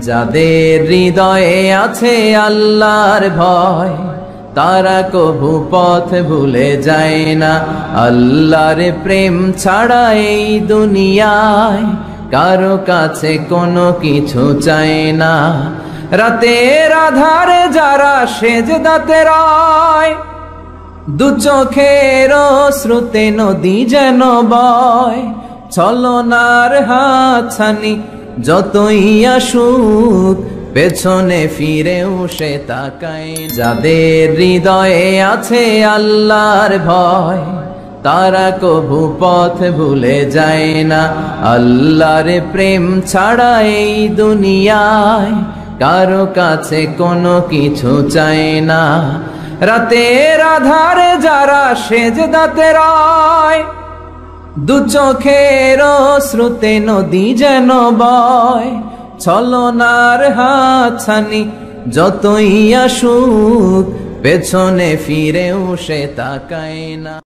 যাদের হৃদয়ে আছে আল্লাহর ভয়, তারা কভু পথ ভুলে যায় না। আল্লাহর প্রেম ছাড়া এই দুনিয়ায় কারো কাছে কোনো কিছু চায় না। রাতের আধারে যারা সেজদাতে রয়, দু চোখের শ্রুতে নদী যেন বয়। ছলনার হাতছানি যতই আসুক, পেছনে ফিরেও সে তাকায়। যাদের হৃদয়ে আছে আল্লাহর ভয়, তারা কভু পথ ভুলে যায় না। আল্লাহর প্রেম ছাড়া এই দুনিয়ায় কারো কাছে কোনো কিছু চায় না। রাতের আধারে যারা সেজদাতে রয়, দু চোখের শ্রুতে নদী যেন বয়। ছলনার হাতছানি যতই আসুক, পেছনে ফিরেও সে তাকায় না।